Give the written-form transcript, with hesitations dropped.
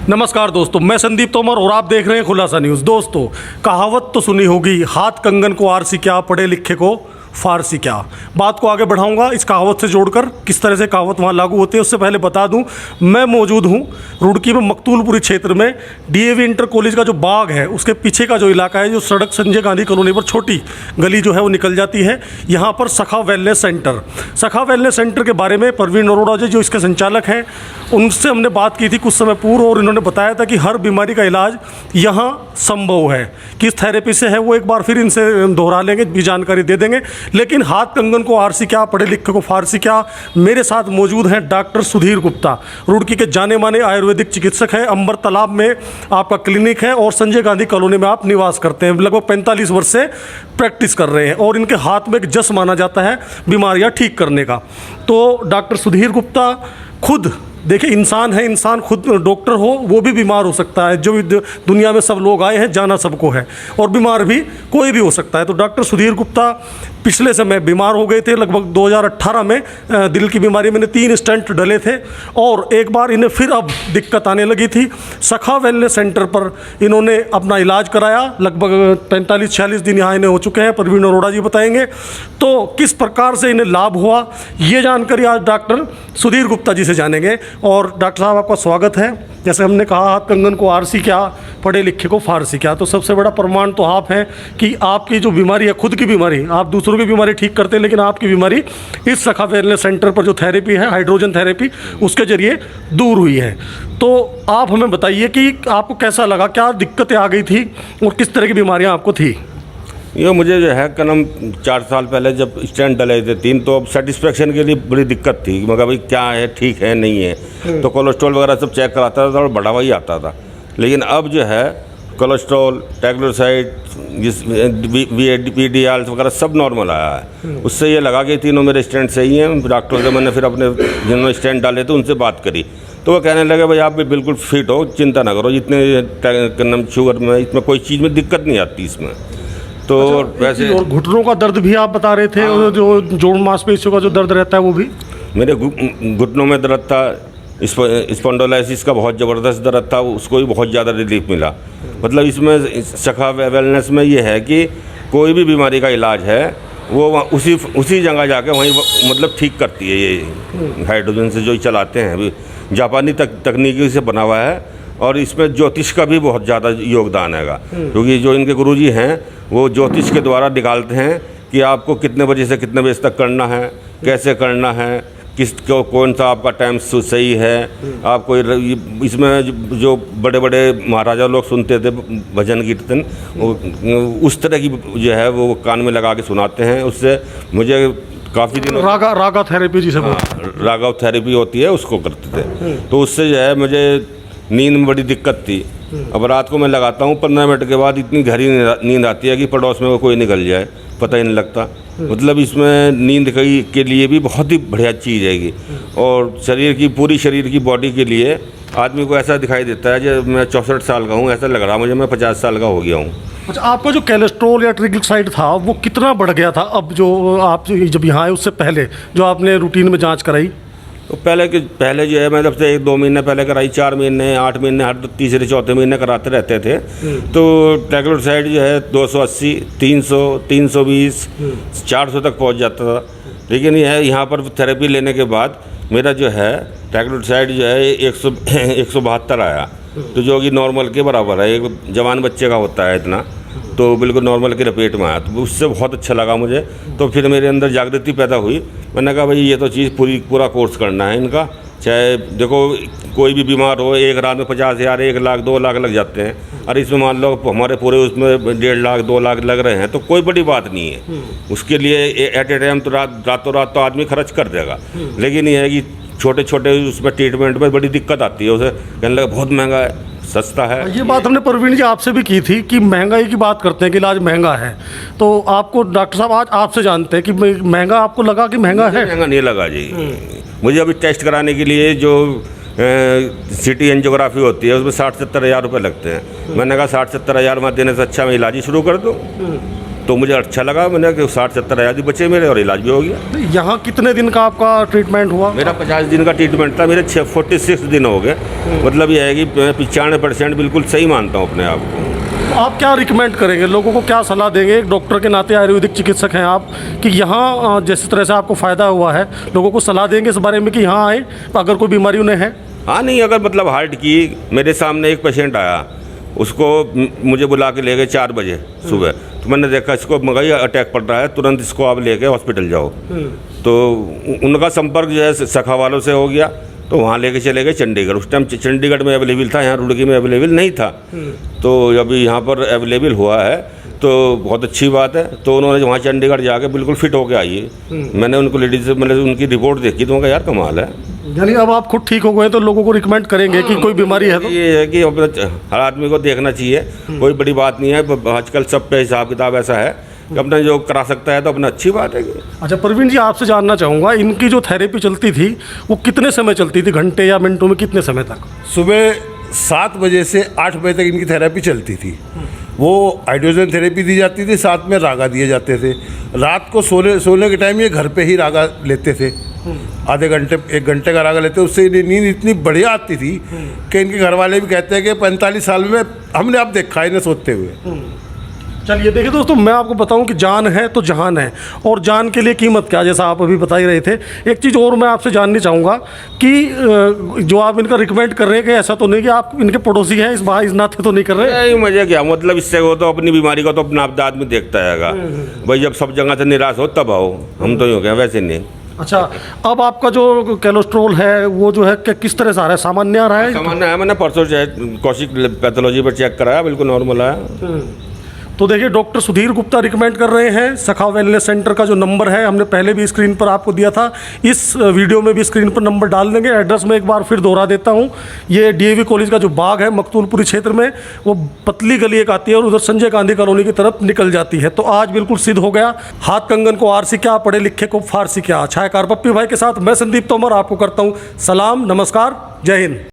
नमस्कार दोस्तों, मैं संदीप तोमर और आप देख रहे हैं खुलासा न्यूज़। दोस्तों, कहावत तो सुनी होगी, हाथ कंगन को आरसी क्या, पढ़े लिखे को फारसी क्या। बात को आगे बढ़ाऊंगा इस कहावत से जोड़कर, किस तरह से कहावत वहाँ लागू होती है। उससे पहले बता दूं, मैं मौजूद हूँ रुड़की में मकतूलपुरी क्षेत्र में। डीएवी इंटर कॉलेज का जो बाग है उसके पीछे का जो इलाका है, जो सड़क संजय गांधी कॉलोनी पर छोटी गली जो है वो निकल जाती है, यहाँ पर सखा वेलनेस सेंटर। सखा वेलनेस सेंटर के बारे में प्रवीण अरोड़ा जी जो इसके संचालक हैं, उनसे हमने बात की थी कुछ समय पूर्व, और इन्होंने बताया था कि हर बीमारी का इलाज यहाँ संभव है। किस थेरेपी से है वो एक बार फिर इनसे दोहरा लेंगे, भी जानकारी दे देंगे। लेकिन हाथ कंगन को आरसी क्या, पढ़े लिखे को फारसी क्या। मेरे साथ मौजूद हैं डॉक्टर सुधीर गुप्ता, रुड़की के जाने माने आयुर्वेदिक चिकित्सक हैं। अंबर तालाब में आपका क्लिनिक है और संजय गांधी कॉलोनी में आप निवास करते हैं। लगभग 45 वर्ष से प्रैक्टिस कर रहे हैं और इनके हाथ में एक जस माना जाता है बीमारियां ठीक करने का। तो डॉक्टर सुधीर गुप्ता खुद देखिए, इंसान है, इंसान खुद डॉक्टर हो वो भी बीमार हो सकता है। जो भी दुनिया में सब लोग आए हैं, जाना सबको है, और बीमार भी कोई भी हो सकता है। तो डॉक्टर सुधीर गुप्ता पिछले समय बीमार हो गए थे, लगभग 2018 में दिल की बीमारी में 3 स्टेंट डले थे और एक बार इन्हें फिर अब दिक्कत आने लगी थी। सखा वेलनेस सेंटर पर इन्होंने अपना इलाज कराया। लगभग 45-46 दिन यहाँ इन्हें हो चुके हैं, प्रवीण अरोड़ा जी बताएंगे। तो किस प्रकार से इन्हें लाभ हुआ ये जानकारी आज डॉक्टर सुधीर गुप्ता जी से जानेंगे। और डॉक्टर साहब, आपका स्वागत है। जैसे हमने कहा, हाथ कंगन को आरसी क्या, पढ़े लिखे को फारसी क्या। तो सबसे बड़ा प्रमाण तो आप हैं कि आपकी जो बीमारी है, खुद की बीमारी, आप दूसरों की बीमारी ठीक करते हैं, लेकिन आपकी बीमारी इस सखा वेलनेस सेंटर पर जो थेरेपी है, हाइड्रोजन थेरेपी, उसके जरिए दूर हुई है। तो आप हमें बताइए कि आपको कैसा लगा, क्या दिक्कतें आ गई थी और किस तरह की बीमारियाँ आपको थी। ये मुझे जो है कलम 4 साल पहले जब स्टैंड डले थे 3, तो अब सेटिस्फेक्शन के लिए बड़ी दिक्कत थी, मगर भाई क्या है, ठीक है नहीं है। तो कोलेस्ट्रॉल वगैरह सब चेक कराता था और बढ़ावा ही आता था। लेकिन अब जो है कोलेस्ट्रॉल, ट्राइग्लिसराइड, VDL वगैरह सब नॉर्मल आया है। उससे ये लगा कि तीनों मेरे स्टैंड सही हैं। डॉक्टर से मैंने फिर अपने जिन्होंने स्टैंड डाले थे उनसे बात करी, तो वो कहने लगे भाई आप भी बिल्कुल फिट हो, चिंता ना करो, जितने शुगर में इसमें कोई चीज़ में दिक्कत नहीं आती इसमें। तो अच्छा, वैसे और घुटनों का दर्द भी आप बता रहे थे। हाँ। जो जोड़ मांसपेशियों का जो दर्द रहता है वो भी मेरे घुटनों में दर्द था, स्पॉन्डिलोलाइसिस का बहुत ज़बरदस्त दर्द था, उसको भी बहुत ज़्यादा रिलीफ मिला। मतलब इसमें सखा वेलनेस में ये है कि कोई भी बीमारी का इलाज है वो उसी जगह जाके वहीं मतलब ठीक करती है। ये हाइड्रोजन से जो चलाते हैं, अभी जापानी तकनीकी से बना हुआ है, और इसमें ज्योतिष का भी बहुत ज़्यादा योगदान हैगा, क्योंकि जो इनके गुरुजी हैं वो ज्योतिष के द्वारा निकालते हैं कि आपको कितने बजे से कितने बजे तक करना है, कैसे करना है, कौन सा आपका टाइम सही है। आपको इसमें जो बड़े बड़े महाराजा लोग सुनते थे भजन कीर्तन, उस तरह की जो है वो कान में लगा के सुनाते हैं। उससे मुझे काफ़ी दिनों रागा थेरेपी जिसे रागा थेरेपी होती है, उसको करते थे। तो उससे जो है मुझे नींद में बड़ी दिक्कत थी। अब रात को मैं लगाता हूँ, 15 मिनट के बाद इतनी गहरी नींद आती है कि पड़ोस में कोई निकल जाए पता ही नहीं लगता। मतलब इसमें नींद के लिए भी बहुत ही बढ़िया चीज़ है। और पूरी शरीर की बॉडी के लिए आदमी को ऐसा दिखाई देता है जब मैं 64 साल का हूँ, ऐसा लग रहा मुझे मैं 50 साल का हो गया हूँ। अच्छा, आपका जो कोलेस्ट्रॉल या ट्राइग्लिसराइड था वो कितना बढ़ गया था अब जो आप जब यहाँ आए उससे पहले, जो आपने रूटीन में जाँच कराई? तो पहले जो है मैं जब से 1-2 महीने पहले कराई, 4 महीने, 8 महीने, हर तीसरे चौथे महीने कराते रहते थे। तो ट्राइग्लिसराइड जो है 280, 300, 320, 400 तक पहुंच जाता था। लेकिन यह यहाँ पर थेरेपी लेने के बाद मेरा जो है ट्राइग्लिसराइड जो है 172 आया, तो जो कि नॉर्मल के बराबर है। एक जवान बच्चे का होता है इतना, तो बिल्कुल नॉर्मल के लपेट में आया। तो उससे बहुत अच्छा लगा मुझे। तो फिर मेरे अंदर जागृति पैदा हुई। मैंने कहा भाई ये तो चीज़ पूरा कोर्स करना है इनका। चाहे देखो कोई भी बीमार हो, एक रात में 50,000, 1 लाख, 2 लाख लग जाते हैं, और इसमें मान लो हमारे पूरे उसमें 1.5 लाख, 2 लाख लग रहे हैं, तो कोई बड़ी बात नहीं है। उसके लिए एट ए टाइम तो रातों रात तो आदमी खर्च कर देगा। लेकिन ये है कि छोटे छोटे उसमें ट्रीटमेंट में बड़ी दिक्कत आती है। उसे कहने लगा बहुत महंगा है, सस्ता है। ये बात हमने प्रवीण जी आपसे भी की थी कि महंगाई की बात करते हैं कि इलाज महंगा है। तो आपको डॉक्टर साहब आज आपसे जानते हैं कि महंगा आपको लगा कि महंगा है? महंगा नहीं लगा जी। मुझे अभी टेस्ट कराने के लिए जो सिटी एंजियोग्राफी होती है उसमें 60-70 हज़ार रुपये लगते हैं। मैंने कहा 60-70 हज़ार मत देने से अच्छा मैं इलाज ही शुरू कर दूँ। तो मुझे अच्छा लगा, मैंने कि 60-70 हज़ार बचे मेरे और इलाज भी हो गया। यहाँ कितने दिन का आपका ट्रीटमेंट हुआ? मेरा 50 दिन का ट्रीटमेंट था, मेरे 46 दिन हो गए। मतलब यह है कि मैं 95% बिल्कुल सही मानता हूँ अपने आप को। आप क्या रिकमेंड करेंगे लोगों को, क्या सलाह देंगे एक डॉक्टर के नाते, आयुर्वेदिक चिकित्सक हैं आप, कि यहाँ जिस तरह से आपको फ़ायदा हुआ है लोगों को सलाह देंगे इस बारे में कि यहाँ आए अगर कोई बीमारी उन्हें है? हाँ, नहीं, अगर मतलब हार्ट की, मेरे सामने एक पेशेंट आया, उसको मुझे बुला के ले गए 4 बजे सुबह, तो मैंने देखा इसको मगाई अटैक पड़ रहा है, तुरंत इसको आप लेके हॉस्पिटल जाओ। तो उनका संपर्क जो है सखा वालों से हो गया, तो वहाँ लेके चले गए चंडीगढ़। उस टाइम चंडीगढ़ में अवेलेबल था, यहाँ रुड़की में अवेलेबल नहीं था। तो अभी यहाँ पर अवेलेबल हुआ है, तो बहुत अच्छी बात है। तो उन्होंने वहाँ चंडीगढ़ जाके बिल्कुल फिट होके आई है। मैंने उनको लेडीज से मैंने उनकी रिपोर्ट देखी, तो उनका यार कमाल है। यानी अब आप खुद ठीक हो गए तो लोगों को रिकमेंड करेंगे कि कोई बीमारी है तो? ये है कि हर आदमी को देखना चाहिए, कोई बड़ी बात नहीं है। आजकल सब पे हिसाब किताब ऐसा है कि अपना जो करा सकता है तो अपना अच्छी बात है। अच्छा प्रवीण जी, आपसे जानना चाहूँगा, इनकी जो थेरेपी चलती थी वो कितने समय चलती थी, घंटे या मिनटों में, कितने समय तक? सुबह 7 बजे से 8 बजे तक इनकी थेरेपी चलती थी। वो हाइड्रोजन थेरेपी दी जाती थी, साथ में रागा दिए जाते थे। रात को सोने के टाइम ये घर पे ही रागा लेते थे, आधे घंटे 1 घंटे का रागा लेते। उससे नींद इतनी बढ़िया आती थी कि इनके घर वाले भी कहते हैं कि 45 साल में हमने अब देखा इन्हें सोते हुए। चलिए देखिए दोस्तों, मैं आपको बताऊं कि जान है तो जहान है, और जान के लिए कीमत क्या, जैसा आप अभी बता ही रहे थे। एक चीज़ और मैं आपसे जाननी चाहूँगा कि जो आप इनका रिकमेंड कर रहे हैं कि ऐसा तो नहीं कि आप इनके पड़ोसी हैं, इस नाते तो नहीं कर रहे? नहीं, मुझे क्या मतलब इससे, वो तो अपनी बीमारी को तो अपना आदमी देखता है। भाई जब सब जगह से निराश हो तब आओ, हम तो यूँ क्या, वैसे नहीं। अच्छा, अब आपका जो कोलेस्ट्रॉल है वो जो है किस तरह से आ रहा है, सामान्य आ रहा है? सामान्य है, मैंने परसों कौशिक पैथोलॉजी पर चेक कराया, बिल्कुल नॉर्मल आया। तो देखिए डॉक्टर सुधीर गुप्ता रिकमेंड कर रहे हैं। सखा वेलनेस सेंटर का जो नंबर है हमने पहले भी स्क्रीन पर आपको दिया था, इस वीडियो में भी स्क्रीन पर नंबर डाल देंगे। एड्रेस में एक बार फिर दोहरा देता हूँ, ये डीएवी कॉलेज का जो बाग है मकतूलपुरी क्षेत्र में, वो पतली गली एक आती है और उधर संजय गांधी कॉलोनी की तरफ निकल जाती है। तो आज बिल्कुल सिद्ध हो गया, हाथ कंगन को आरसी क्या, पढ़े लिखे को फारसी क्या। छायाकार पप्पी भाई के साथ मैं संदीप तोमर आपको करता हूँ सलाम, नमस्कार, जय हिंद।